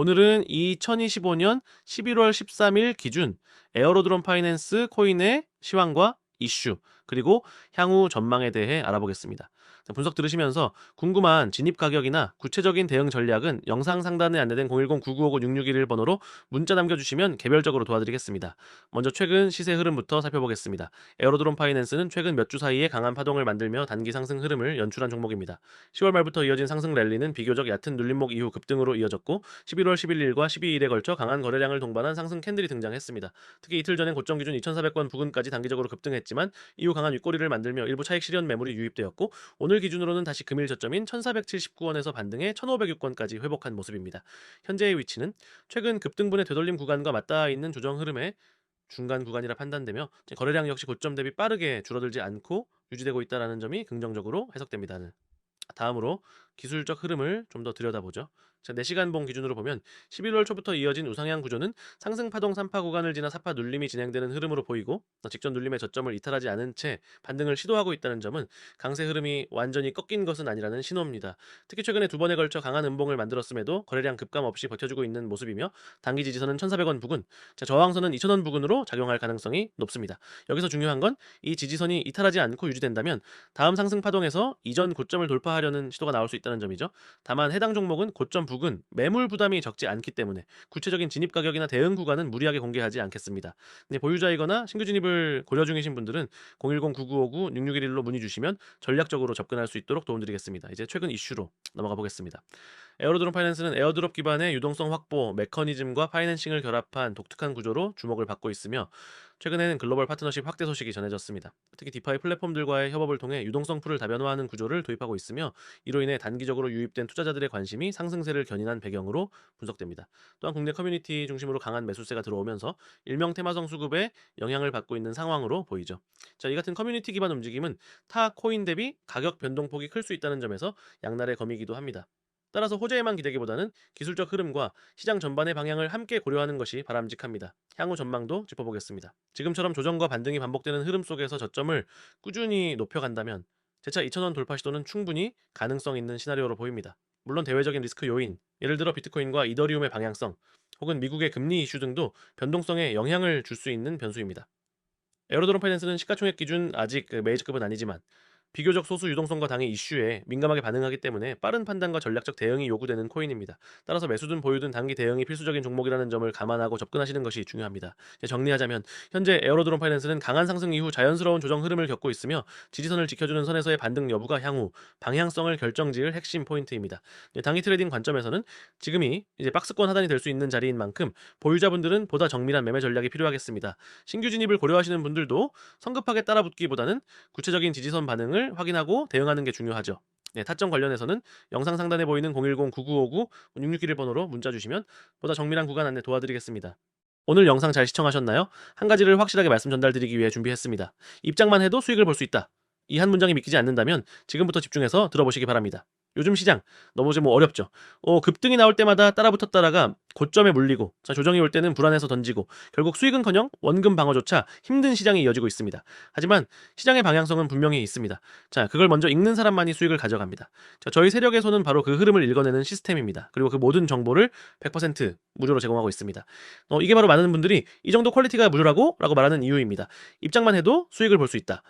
오늘은 2025년 11월 13일 기준 에어로드롬 파이낸스 코인의 시황과 이슈, 그리고 향후 전망에 대해 알아보겠습니다. 자, 분석 들으시면서 궁금한 진입 가격이나 구체적인 대응 전략은 영상 상단에 안내된 010-9959-6611 번호로 문자 남겨주시면 개별적으로 도와드리겠습니다. 먼저 최근 시세 흐름부터 살펴보겠습니다. 에어로드롬 파이낸스는 최근 몇 주 사이에 강한 파동을 만들며 단기 상승 흐름을 연출한 종목입니다. 10월 말부터 이어진 상승 랠리는 비교적 얕은 눌림목 이후 급등으로 이어졌고 11월 11일과 12일에 걸쳐 강한 거래량을 동반한 상승 캔들이 등장했습니다. 특히 이틀 전엔 고점 기준 2,400원 부근까지 단기적으로 급등했지만 이후 강한 윗꼬리를 만들며 일부 차익 실현 매물이 유입되었고 오늘 기준으로는 다시 금일 저점인 1,479원에서 반등해 1,506원까지 회복한 모습입니다. 현재의 위치는 최근 급등분의 되돌림 구간과 맞닿아 있는 조정 흐름의 중간 구간이라 판단되며 거래량 역시 고점 대비 빠르게 줄어들지 않고 유지되고 있다는 점이 긍정적으로 해석됩니다. 다음으로 기술적 흐름을 좀 더 들여다보죠. 자, 4시간 봉 기준으로 보면 11월 초부터 이어진 우상향 구조는 상승 파동 3파 구간을 지나 4파 눌림이 진행되는 흐름으로 보이고 직전 눌림의 저점을 이탈하지 않은 채 반등을 시도하고 있다는 점은 강세 흐름이 완전히 꺾인 것은 아니라는 신호입니다. 특히 최근에 두 번에 걸쳐 강한 음봉을 만들었음에도 거래량 급감 없이 버텨주고 있는 모습이며 단기 지지선은 1,400원 부근, 자, 저항선은 2,000원 부근으로 작용할 가능성이 높습니다. 여기서 중요한 건 이 지지선이 이탈하지 않고 유지된다면 다음 상승 파동에서 이전 고점을 돌파하려는 시도가 나올 수 있다는 점이죠. 다만 해당 종목은 고점 부근 매물 부담이 적지 않기 때문에 구체적인 진입 가격이나 대응 구간은 무리하게 공개하지 않겠습니다. 근데 보유자이거나 신규 진입을 고려 중이신 분들은 010-9959-6611로 문의 주시면 전략적으로 접근할 수 있도록 도움드리겠습니다. 이제 최근 이슈로 넘어가 보겠습니다. 에어로드롬 파이낸스는 에어드롭 기반의 유동성 확보 메커니즘과 파이낸싱을 결합한 독특한 구조로 주목을 받고 있으며 최근에는 글로벌 파트너십 확대 소식이 전해졌습니다. 특히 디파이 플랫폼들과의 협업을 통해 유동성 풀을 다변화하는 구조를 도입하고 있으며 이로 인해 단기적으로 유입된 투자자들의 관심이 상승세를 견인한 배경으로 분석됩니다. 또한 국내 커뮤니티 중심으로 강한 매수세가 들어오면서 일명 테마성 수급에 영향을 받고 있는 상황으로 보이죠. 자, 이 같은 커뮤니티 기반 움직임은 타 코인 대비 가격 변동폭이 클 수 있다는 점에서 양날의 검이기도 합니다. 따라서 호재에만 기대기보다는 기술적 흐름과 시장 전반의 방향을 함께 고려하는 것이 바람직합니다. 향후 전망도 짚어보겠습니다. 지금처럼 조정과 반등이 반복되는 흐름 속에서 저점을 꾸준히 높여간다면 재차 2,000원 돌파 시도는 충분히 가능성 있는 시나리오로 보입니다. 물론 대외적인 리스크 요인, 예를 들어 비트코인과 이더리움의 방향성, 혹은 미국의 금리 이슈 등도 변동성에 영향을 줄 수 있는 변수입니다. 에어로드롬 파이낸스는 시가총액 기준 아직 메이저급은 아니지만 비교적 소수 유동성과 당의 이슈에 민감하게 반응하기 때문에 빠른 판단과 전략적 대응이 요구되는 코인입니다. 따라서 매수든 보유든 단기 대응이 필수적인 종목이라는 점을 감안하고 접근하시는 것이 중요합니다. 이제 정리하자면 현재 에어로드롬 파이낸스는 강한 상승 이후 자연스러운 조정 흐름을 겪고 있으며 지지선을 지켜주는 선에서의 반등 여부가 향후 방향성을 결정지을 핵심 포인트입니다. 단기 트레이딩 관점에서는 지금이 이제 박스권 하단이 될 수 있는 자리인 만큼 보유자분들은 보다 정밀한 매매 전략이 필요하겠습니다. 신규 진입을 고려하시는 분들도 성급하게 따라붙기보다는 구체적인 지지선 반응을 확인하고 대응하는 게 중요하죠. 네, 타점 관련해서는 영상 상단에 보이는 010-9959-6611 번호로 문자 주시면 보다 정밀한 구간 안내 도와드리겠습니다. 오늘 영상 잘 시청하셨나요? 한 가지를 확실하게 말씀 전달드리기 위해 준비했습니다. 입장만 해도 수익을 볼 수 있다. 이 한 문장이 믿기지 않는다면 지금부터 집중해서 들어보시기 바랍니다. 요즘 시장 너무 좀 어렵죠. 급등이 나올 때마다 따라붙었다가 고점에 물리고 조정이 올 때는 불안해서 던지고 결국 수익은커녕 원금 방어조차 힘든 시장이 이어지고 있습니다. 하지만 시장의 방향성은 분명히 있습니다. 자, 그걸 먼저 읽는 사람만이 수익을 가져갑니다. 자, 저희 세력에서는 바로 그 흐름을 읽어내는 시스템입니다. 그리고 그 모든 정보를 100% 무료로 제공하고 있습니다. 이게 바로 많은 분들이 이 정도 퀄리티가 무료라고? 라고 말하는 이유입니다. 입장만 해도 수익을 볼 수 있다.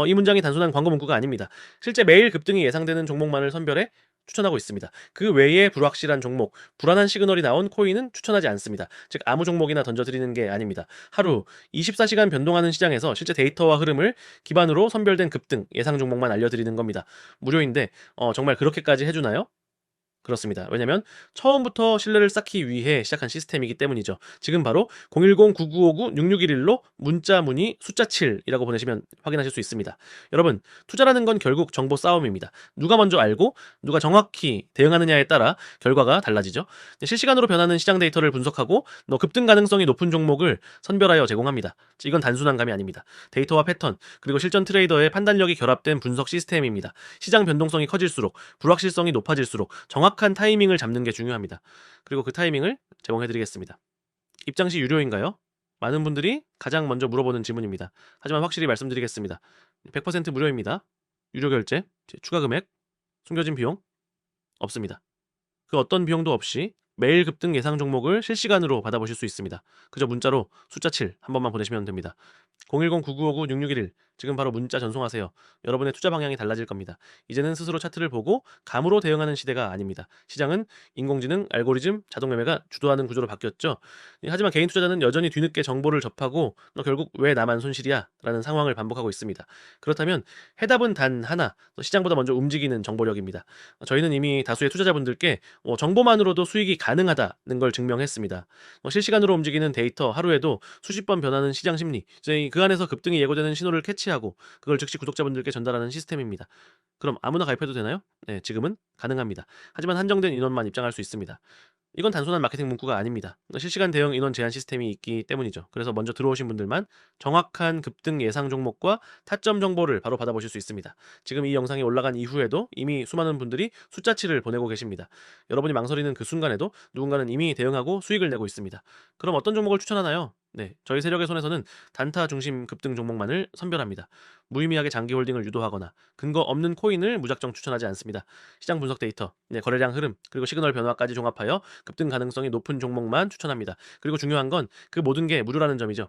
이 문장이 단순한 광고 문구가 아닙니다. 실제 매일 급등이 예상되는 종목만을 선별해 추천하고 있습니다. 그 외에 불확실한 종목, 불안한 시그널이 나온 코인은 추천하지 않습니다. 즉 아무 종목이나 던져드리는 게 아닙니다. 하루 24시간 변동하는 시장에서 실제 데이터와 흐름을 기반으로 선별된 급등, 예상 종목만 알려드리는 겁니다. 무료인데 정말 그렇게까지 해주나요? 그렇습니다. 왜냐면 처음부터 신뢰를 쌓기 위해 시작한 시스템이기 때문이죠. 지금 바로 010-9959-6611로 문자 문의 숫자 7이라고 보내시면 확인하실 수 있습니다. 여러분, 투자라는 건 결국 정보 싸움입니다. 누가 먼저 알고 누가 정확히 대응하느냐에 따라 결과가 달라지죠. 실시간으로 변하는 시장 데이터를 분석하고 급등 가능성이 높은 종목을 선별하여 제공합니다. 이건 단순한 감이 아닙니다. 데이터와 패턴, 그리고 실전 트레이더의 판단력이 결합된 분석 시스템입니다. 시장 변동성이 커질수록 불확실성이 높아질수록 정확한 타이밍을 잡는 게 중요합니다. 그리고 그 타이밍을 제공해드리겠습니다. 입장 시 유료인가요? 많은 분들이 가장 먼저 물어보는 질문입니다. 하지만 확실히 말씀드리겠습니다. 100% 무료입니다. 유료 결제, 추가 금액, 숨겨진 비용 없습니다. 그 어떤 비용도 없이 매일 급등 예상 종목을 실시간으로 받아보실 수 있습니다. 그저 문자로 숫자 7 한 번만 보내시면 됩니다. 010-9959-6611 지금 바로 문자 전송하세요. 여러분의 투자 방향이 달라질 겁니다. 이제는 스스로 차트를 보고 감으로 대응하는 시대가 아닙니다. 시장은 인공지능, 알고리즘, 자동 매매가 주도하는 구조로 바뀌었죠. 하지만 개인 투자자는 여전히 뒤늦게 정보를 접하고 너 결국 왜 나만 손실이야? 라는 상황을 반복하고 있습니다. 그렇다면 해답은 단 하나, 시장보다 먼저 움직이는 정보력입니다. 저희는 이미 다수의 투자자분들께 정보만으로도 수익이 가능하다는 걸 증명했습니다. 실시간으로 움직이는 데이터, 하루에도 수십 번 변하는 시장 심리, 저희 그 안에서 급등이 예고되는 신호를 캐치하고 그걸 즉시 구독자분들께 전달하는 시스템입니다. 그럼 아무나 가입해도 되나요? 네, 지금은 가능합니다. 하지만 한정된 인원만 입장할 수 있습니다. 이건 단순한 마케팅 문구가 아닙니다. 실시간 대응 인원 제한 시스템이 있기 때문이죠. 그래서 먼저 들어오신 분들만 정확한 급등 예상 종목과 타점 정보를 바로 받아보실 수 있습니다. 지금 이 영상이 올라간 이후에도 이미 수많은 분들이 숫자치를 보내고 계십니다. 여러분이 망설이는 그 순간에도 누군가는 이미 대응하고 수익을 내고 있습니다. 그럼 어떤 종목을 추천하나요? 네, 저희 세력의 손에서는 단타 중심 급등 종목만을 선별합니다. 무의미하게 장기 홀딩을 유도하거나 근거 없는 코인을 무작정 추천하지 않습니다. 시장 분석 데이터, 거래량 흐름, 그리고 시그널 변화까지 종합하여 급등 가능성이 높은 종목만 추천합니다. 그리고 중요한 건 그 모든 게 무료라는 점이죠.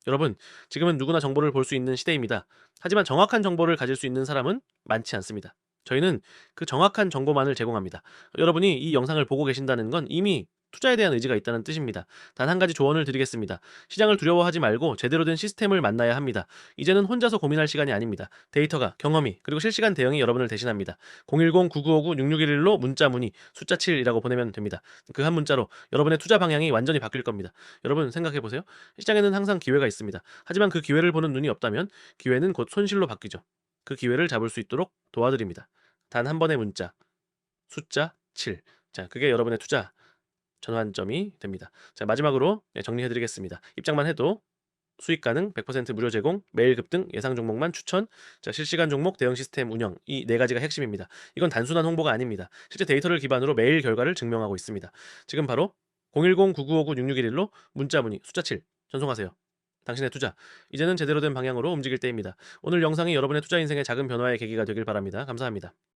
여러분, 지금은 누구나 정보를 볼 수 있는 시대입니다. 하지만 정확한 정보를 가질 수 있는 사람은 많지 않습니다. 저희는 그 정확한 정보만을 제공합니다. 여러분이 이 영상을 보고 계신다는 건 이미 투자에 대한 의지가 있다는 뜻입니다. 단 한 가지 조언을 드리겠습니다. 시장을 두려워하지 말고 제대로 된 시스템을 만나야 합니다. 이제는 혼자서 고민할 시간이 아닙니다. 데이터가, 경험이, 그리고 실시간 대응이 여러분을 대신합니다. 010-9959-6611로 문자 문의 숫자 7이라고 보내면 됩니다. 그 한 문자로 여러분의 투자 방향이 완전히 바뀔 겁니다. 여러분 생각해 보세요. 시장에는 항상 기회가 있습니다. 하지만 그 기회를 보는 눈이 없다면 기회는 곧 손실로 바뀌죠. 그 기회를 잡을 수 있도록 도와드립니다. 단 한 번의 문자 숫자 7. 자, 그게 여러분의 투자 전환점이 됩니다. 자, 마지막으로 정리해드리겠습니다. 입장만 해도 수익 가능, 100% 무료 제공, 매일 급등, 예상 종목만 추천, 자, 실시간 종목 대응 시스템 운영, 이 네 가지가 핵심입니다. 이건 단순한 홍보가 아닙니다. 실제 데이터를 기반으로 매일 결과를 증명하고 있습니다. 지금 바로 010-9959-6611로 문자 문의 숫자 7 전송하세요. 당신의 투자, 이제는 제대로 된 방향으로 움직일 때입니다. 오늘 영상이 여러분의 투자 인생의 작은 변화의 계기가 되길 바랍니다. 감사합니다.